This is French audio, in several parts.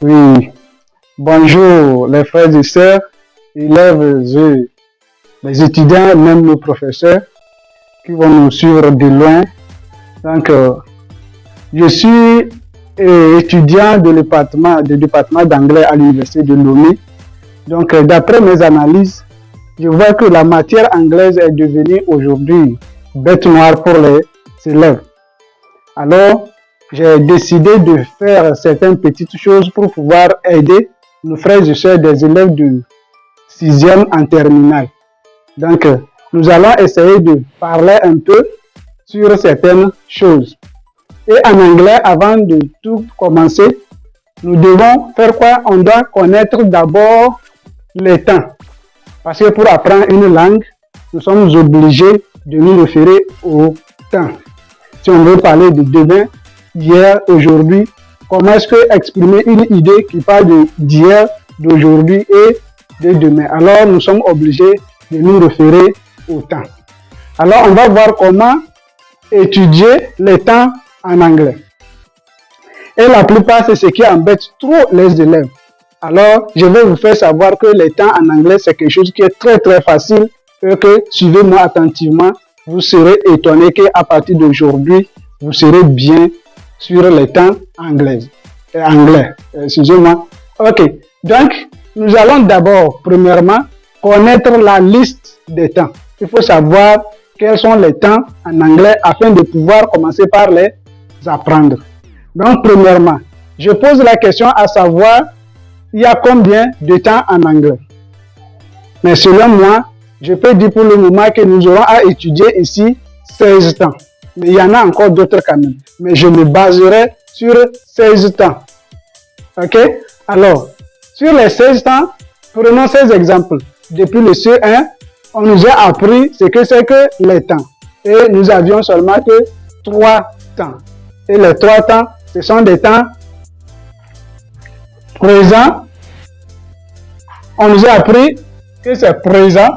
Oui, bonjour les frères et sœurs, élèves et les étudiants, même nos professeurs qui vont nous suivre de loin. Donc, je suis étudiant du département d'anglais à l'université de Lomé. Donc, d'après mes analyses, je vois que la matière anglaise est devenue aujourd'hui bête noire pour les élèves. Alors, j'ai décidé de faire certaines petites choses pour pouvoir aider nos frères et sœurs des élèves de 6e en terminale. Donc, nous allons essayer de parler un peu sur certaines choses. Et en anglais, avant de tout commencer, nous devons faire quoi? On doit connaître d'abord les temps. Parce que pour apprendre une langue, nous sommes obligés de nous référer au temps. Si on veut parler de demain, hier, aujourd'hui, comment est-ce que exprimer une idée qui parle d'hier, d'aujourd'hui et de demain? Alors, nous sommes obligés de nous référer au temps. Alors, on va voir comment étudier les temps en anglais. Et la plupart, c'est ce qui embête trop les élèves. Alors, je vais vous faire savoir que les temps en anglais, c'est quelque chose qui est très facile et que, suivez-moi attentivement, vous serez étonné qu'à partir d'aujourd'hui, vous serez bien sur les temps anglais. Excusez-moi. Ok. Donc, nous allons d'abord, premièrement, connaître la liste des temps. Il faut savoir quels sont les temps en anglais afin de pouvoir commencer par les apprendre. Donc, premièrement, je pose la question à savoir, il y a combien de temps en anglais? Mais selon moi, je peux dire pour le moment que nous aurons à étudier ici 16 temps. Mais il y en a encore d'autres quand même. Mais je me baserai sur 16 temps. Ok? Alors, sur les 16 temps, prenons 16 exemples. Depuis le CE1, on nous a appris ce que c'est que les temps. Et nous avions seulement que 3 temps. Et les 3 temps, ce sont des temps présents. On nous a appris que c'est présent.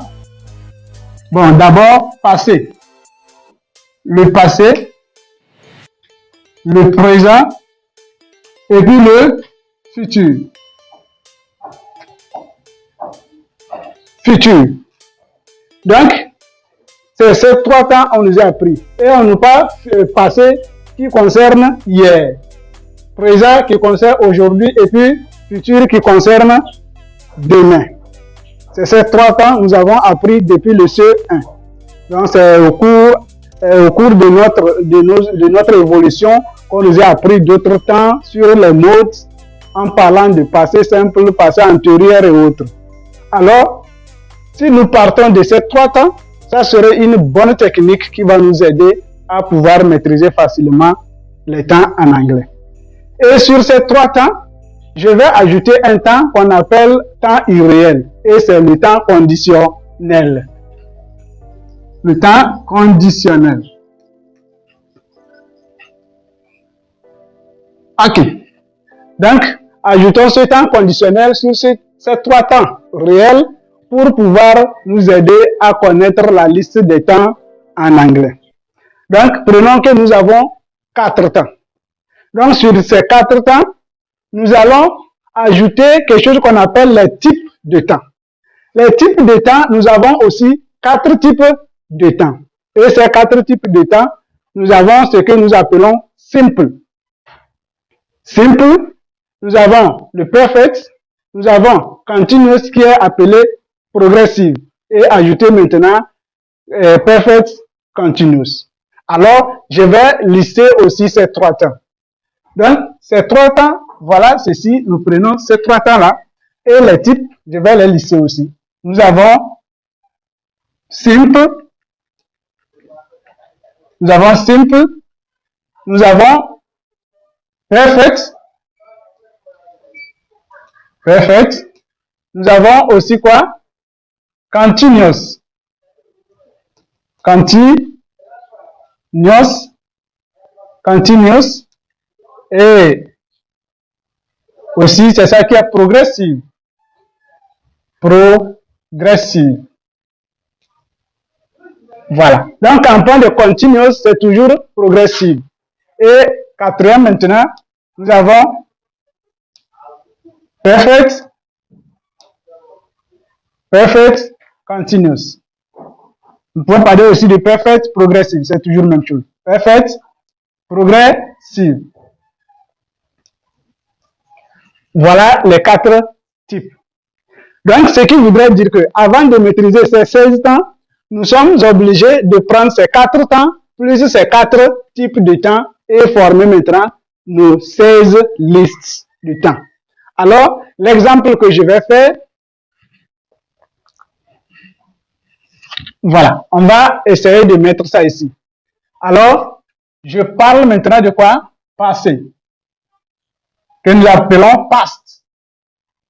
Bon, d'abord, passé. Le passé, le présent, et puis le futur. Futur. Donc, c'est ces 3 temps on nous a appris. Et on nous parle passé qui concerne hier, présent qui concerne aujourd'hui, et puis futur qui concerne demain. C'est ces 3 temps que nous avons appris depuis le CE1. Donc, c'est au cours de notre évolution qu'on nous a appris d'autres temps sur les modes en parlant de passé simple, passé antérieur et autres. Alors, si nous partons de ces 3 temps, ça serait une bonne technique qui va nous aider à pouvoir maîtriser facilement les temps en anglais. Et sur ces 3 temps, je vais ajouter un temps qu'on appelle temps irréel. Et c'est le temps conditionnel. Le temps conditionnel. Ok. Donc, ajoutons ce temps conditionnel sur ces 3 temps réels pour pouvoir nous aider à connaître la liste des temps en anglais. Donc, prenons que nous avons 4 temps. Donc, sur ces 4 temps, nous allons ajouter quelque chose qu'on appelle les types de temps. Les types de temps, nous avons aussi 4 types de temps. Et ces 4 types de temps, nous avons ce que nous appelons simple. Simple, nous avons le perfect, nous avons continuous qui est appelé progressive. Et ajouter maintenant perfect continuous. Alors, je vais lister aussi ces 3 temps. Donc, ces 3 temps, voilà ceci, nous prenons ces 3 temps-là. Et les types, je vais les lister aussi. Nous avons simple, nous avons perfect, nous avons aussi quoi? Continuous, et aussi c'est ça qui est progressive. Voilà. Donc, en point de continuous, c'est toujours progressif. Et quatrième maintenant, nous avons perfect, perfect continuous. Vous pouvez parler aussi de perfect progressive, c'est toujours la même chose. Perfect progressive. Voilà les 4 types. Donc, ce qui voudrait dire que avant de maîtriser ces 16 temps, nous sommes obligés de prendre ces 4 temps plus ces 4 types de temps et former maintenant nos 16 listes de temps. Alors, l'exemple que je vais faire, voilà, on va essayer de mettre ça ici. Alors, je parle maintenant de quoi? Passé, que nous appelons past.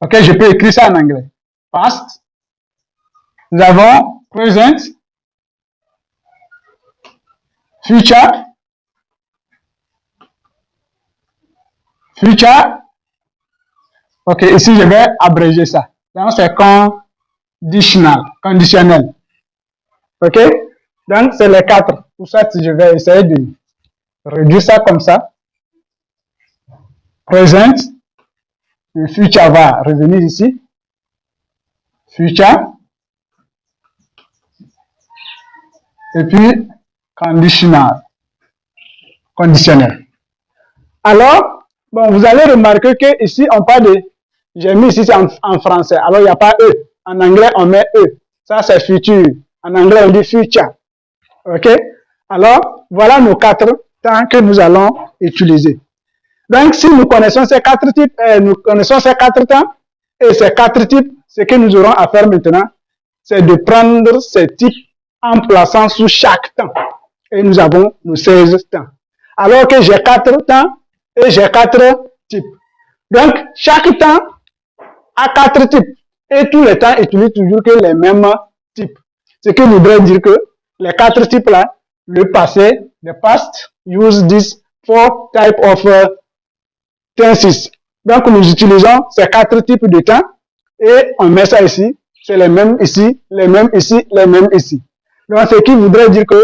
Ok, je peux écrire ça en anglais. Past. Nous avons present, future, future. Ok, ici je vais abréger ça. Donc c'est conditionnel. Ok, donc c'est les 4. Pour ça, je vais essayer de réduire ça comme ça. Present, le future va revenir ici. Future. Et puis conditionnel. Alors, bon, vous allez remarquer que ici on parle de, j'ai mis ici en français, alors il n'y a pas E. En anglais, on met E. Ça, c'est futur. En anglais, on dit future. OK? Alors, voilà nos 4 temps que nous allons utiliser. Donc, si nous connaissons ces 4 types, nous connaissons ces 4 temps et ces 4 types, ce que nous aurons à faire maintenant, c'est de prendre ces types en plaçant sous chaque temps. Et nous avons nos 16 temps. Alors que j'ai 4 temps et j'ai 4 types. Donc, chaque temps a 4 types. Et tous les temps utilisent toujours que les mêmes types. Ce qui voudrait dire que les 4 types là, le passé, the past, use this 4 type of tenses. Donc, nous utilisons ces 4 types de temps et on met ça ici. C'est les mêmes ici, les mêmes ici, les mêmes ici. Donc, ce qui voudrait dire que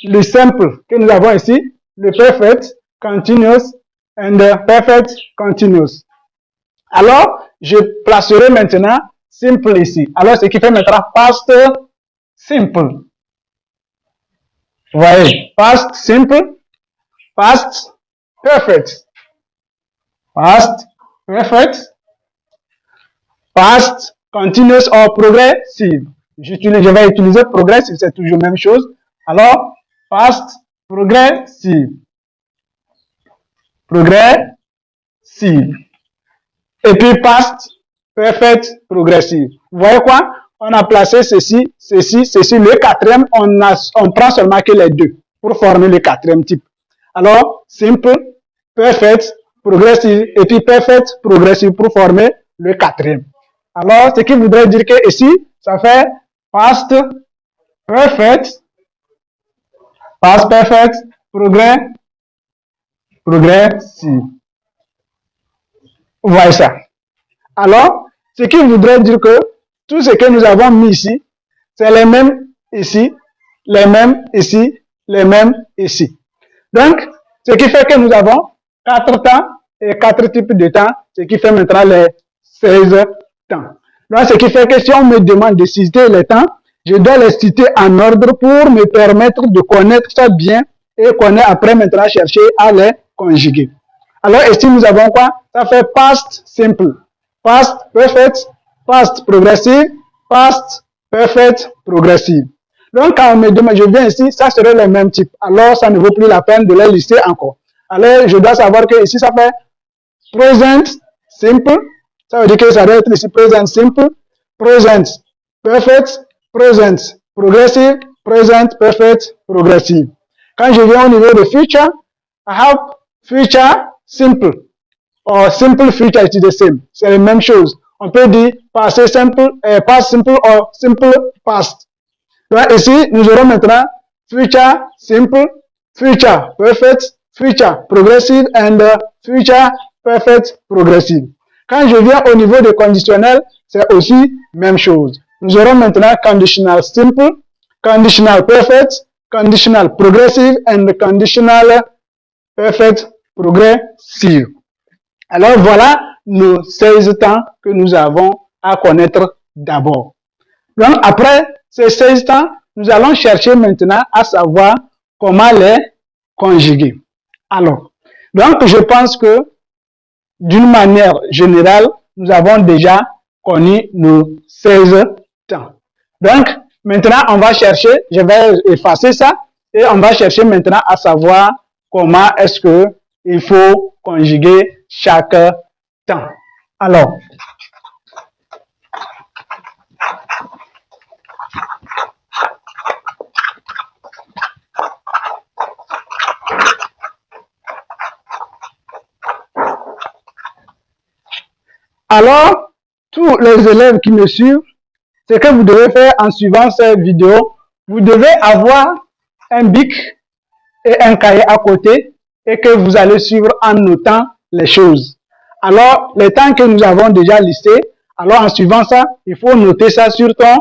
le simple que nous avons ici, le perfect, continuous, and perfect, continuous. Alors, je placerai maintenant simple ici. Alors, ce qui fait maintenant past simple. Vous voyez, past simple, past perfect, past perfect, past continuous or progressive. Je vais utiliser progressive, c'est toujours la même chose. Alors, past progressive. Progressive. Et puis past perfect progressive. Vous voyez quoi? On a placé ceci, le quatrième, on prend seulement que les deux pour former le quatrième type. Alors, simple, perfect, progressive, et puis perfect, progressive pour former le quatrième. Alors, ce qui voudrait dire que ici, ça fait past perfect, progressive. Vous voyez ça. Alors, ce qui voudrait dire que tout ce que nous avons mis ici, c'est les mêmes ici, les mêmes ici, les mêmes ici. Donc, ce qui fait que nous avons 4 temps et 4 types de temps, ce qui fait maintenant les 16 temps. Donc, ce qui fait que si on me demande de citer les temps, je dois les citer en ordre pour me permettre de connaître ça bien et qu'on ait après maintenant chercher à les conjuguer. Alors ici nous avons quoi? Ça fait past simple, past perfect, past progressive, past perfect progressive. Donc quand on me demande, je viens ici, ça serait le même type. Alors ça ne vaut plus la peine de les lister encore. Alors je dois savoir que ici ça fait present simple, ça veut dire que ça doit être ici present simple, present perfect, present progressive, present perfect progressive. Quand je viens au niveau de future, I have future simple or simple future is the same. C'est la même chose. On peut dire passé simple, past simple or simple past. Donc ici, nous aurons maintenant future simple, future perfect, future progressive and future perfect progressive. Quand je viens au niveau de conditionnel, c'est aussi même chose. Nous aurons maintenant conditional simple, conditional perfect, conditional progressive and conditional perfect progressive. Alors voilà nos 16 temps que nous avons à connaître d'abord. Donc, après ces 16 temps, nous allons chercher maintenant à savoir comment les conjuguer. Alors, donc je pense que d'une manière générale, nous avons déjà connu nos 16 temps. Donc, maintenant, on va chercher, je vais effacer ça, et on va chercher maintenant à savoir comment est-ce que il faut conjuguer chaque temps. Alors, tous les élèves qui me suivent, ce que vous devez faire en suivant cette vidéo, vous devez avoir un bic et un cahier à côté et que vous allez suivre en notant les choses. Alors, les temps que nous avons déjà listés, alors en suivant ça, il faut noter ça sur ton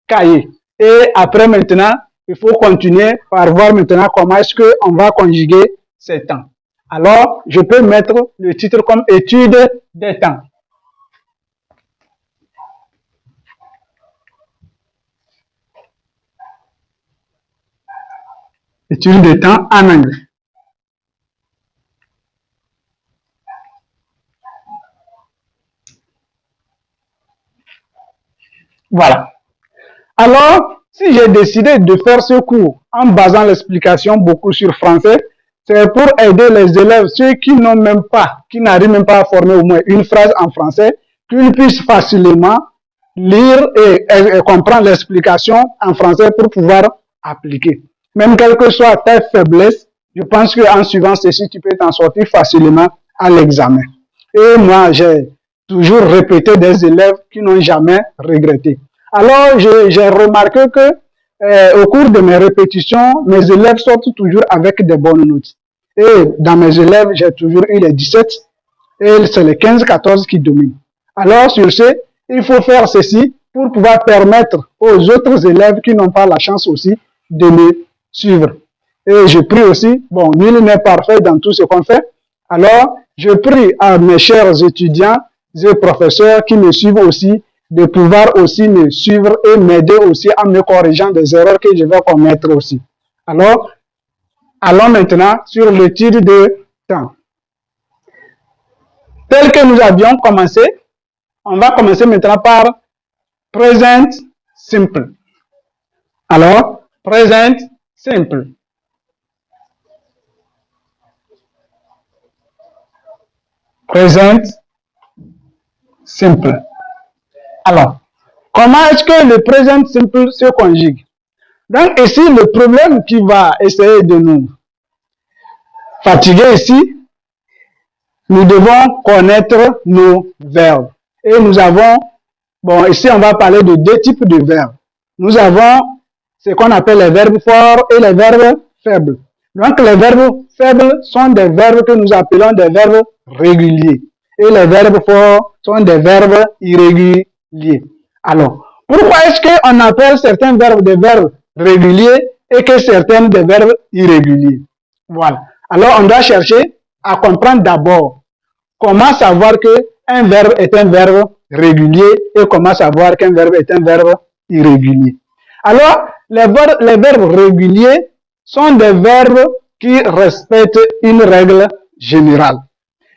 cahier. Et après maintenant, il faut continuer par voir maintenant comment est-ce qu'on va conjuguer ces temps. Alors, je peux mettre le titre comme étude des temps. Étude des temps en anglais. Voilà. Alors, si j'ai décidé de faire ce cours en basant l'explication beaucoup sur français, c'est pour aider les élèves, ceux qui n'ont même pas, qui n'arrivent même pas à former au moins une phrase en français, qu'ils puissent facilement lire et comprendre l'explication en français pour pouvoir appliquer. Même quelle que soit ta faiblesse, je pense qu'en suivant ceci, tu peux t'en sortir facilement à l'examen. Et moi, j'ai toujours répété des élèves qui n'ont jamais regretté. Alors, j'ai remarqué que au cours de mes répétitions, mes élèves sortent toujours avec des bonnes notes. Et dans mes élèves, j'ai toujours eu les 17 et c'est les 15-14 qui dominent. Alors, sur ce, il faut faire ceci pour pouvoir permettre aux autres élèves qui n'ont pas la chance aussi de me suivre. Et je prie aussi, bon, nul n'est parfait dans tout ce qu'on fait. Alors, je prie à mes chers étudiants et professeurs qui me suivent aussi de pouvoir aussi me suivre et m'aider aussi en me corrigeant des erreurs que je vais commettre aussi. Alors, allons maintenant sur l'étude de temps. Tel que nous avions commencé, on va commencer maintenant par present simple. Alors, present simple. Present simple. Alors, comment est-ce que le present simple se conjugue? Donc ici, le problème qui va essayer de nous fatiguer ici, nous devons connaître nos verbes. Et nous avons, bon, ici on va parler de deux types de verbes. Nous avons ce qu'on appelle les verbes forts et les verbes faibles. Donc les verbes faibles sont des verbes que nous appelons des verbes réguliers. Et les verbes forts sont des verbes irréguliers. Alors, pourquoi est-ce qu'on appelle certains verbes des verbes réguliers et que certains des verbes irréguliers? Voilà. Alors, on doit chercher à comprendre d'abord comment savoir qu'un verbe est un verbe régulier et comment savoir qu'un verbe est un verbe irrégulier. Alors, les verbes réguliers sont des verbes qui respectent une règle générale.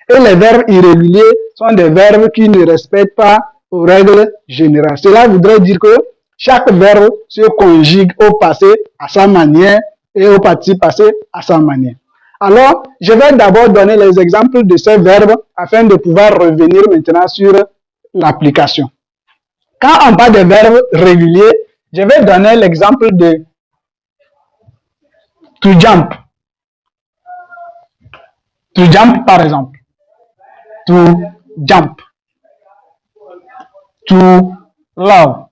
Et les verbes irréguliers sont des verbes qui ne respectent pas aux règles générales. Cela voudrait dire que chaque verbe se conjugue au passé à sa manière et au participe passé à sa manière. Alors, je vais d'abord donner les exemples de ces verbes afin de pouvoir revenir maintenant sur l'application. Quand on parle de verbes réguliers, je vais donner l'exemple de to jump. To jump, par exemple. To jump. To love.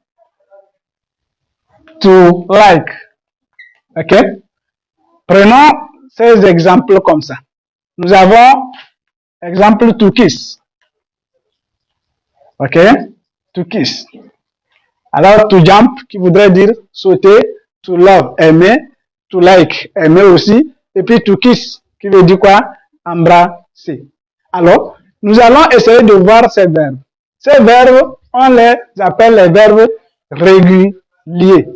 To like. OK? Prenons ces exemples comme ça. Nous avons exemple to kiss. OK? To kiss. Alors, to jump qui voudrait dire sauter, to love, aimer, to like, aimer aussi, et puis to kiss qui veut dire quoi? Embrasser. Alors, nous allons essayer de voir ces verbes. Ces verbes, on les appelle les verbes réguliers.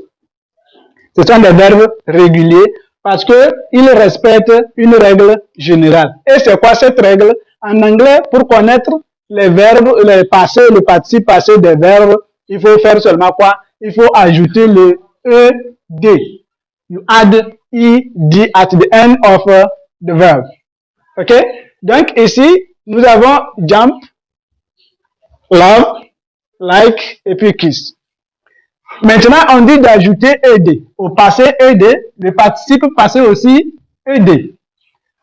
Ce sont des verbes réguliers parce qu'ils respectent une règle générale. Et c'est quoi cette règle? En anglais, pour connaître les verbes, les passés, le participe passé des verbes, il faut faire seulement quoi? Il faut ajouter le ED. You add ED at the end of the verb. OK? Donc ici, nous avons jump, love, like et puis kiss. Maintenant, on dit d'ajouter ED. Au passé ED, le participe passé aussi ED.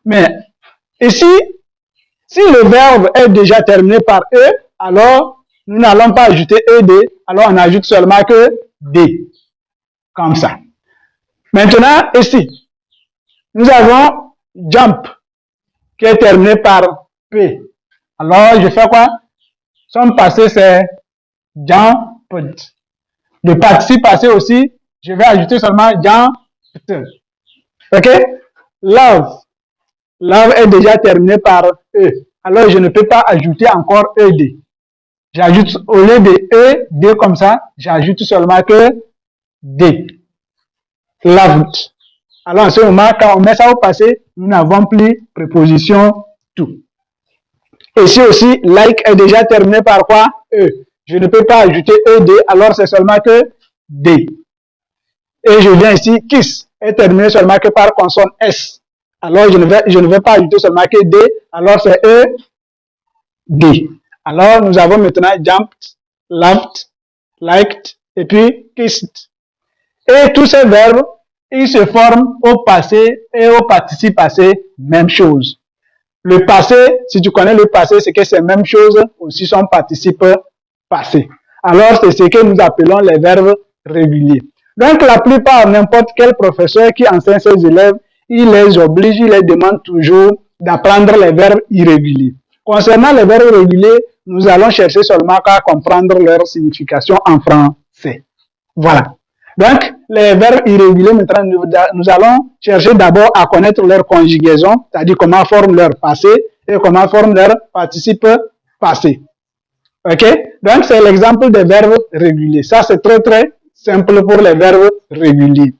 Mais ici, si le verbe est déjà terminé par E, alors nous n'allons pas ajouter ED, alors on ajoute seulement que D. Comme ça. Maintenant, ici, nous avons jump, qui est terminé par P. Alors, je fais quoi? Son passé, c'est jumped. Le participe passé aussi, je vais ajouter seulement jumped. OK? Love. Love est déjà terminé par E. Alors, je ne peux pas ajouter encore ED. J'ajoute, au lieu de E, D comme ça, j'ajoute seulement que D. Loved. Alors, en ce moment, quand on met ça au passé, nous n'avons plus préposition to. Ici aussi, like est déjà terminé par quoi? E. Je ne peux pas ajouter ED, alors c'est seulement que D. Et je viens ici, kiss est terminé seulement que par consonne S. Alors, je ne vais pas ajouter seulement que D, alors c'est E, D. Alors, nous avons maintenant jumped, loved, liked, et puis kissed. Et tous ces verbes, ils se forment au passé et au participe passé, même chose. Le passé, si tu connais le passé, c'est que c'est même chose aussi son participe passé. Alors, c'est ce que nous appelons les verbes réguliers. Donc, la plupart, n'importe quel professeur qui enseigne ses élèves, il les oblige, il les demande toujours d'apprendre les verbes irréguliers. Concernant les verbes réguliers, nous allons chercher seulement à comprendre leur signification en français. Voilà. Donc, les verbes irréguliers, maintenant, nous allons chercher d'abord à connaître leur conjugaison, c'est-à-dire comment forment leur passé et comment forment leur participe passé. OK? Donc, c'est l'exemple des verbes réguliers. Ça, c'est très, très simple pour les verbes réguliers.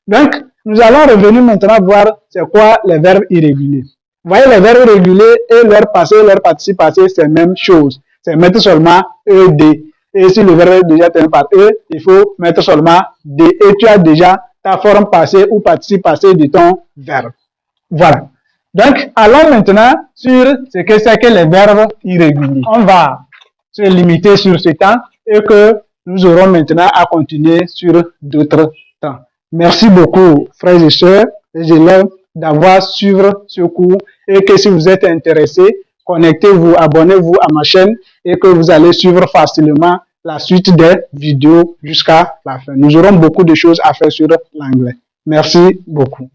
Donc, nous allons revenir maintenant voir c'est quoi les verbes irréguliers. Vous voyez, les verbes réguliers et leur passé et leur participe passé, c'est la même chose. C'est mettre seulement ED. Et si le verbe est déjà terminé par E, il faut mettre seulement D. Et tu as déjà ta forme passée ou participe passé de ton verbe. Voilà. Donc, allons maintenant sur ce que c'est que les verbes irréguliers. On va se limiter sur ce temps et que nous aurons maintenant à continuer sur d'autres temps. Merci beaucoup, frères et sœurs, les élèves, d'avoir suivi ce cours et que si vous êtes intéressés, connectez-vous, abonnez-vous à ma chaîne et que vous allez suivre facilement la suite des vidéos jusqu'à la fin. Nous aurons beaucoup de choses à faire sur l'anglais. Merci beaucoup.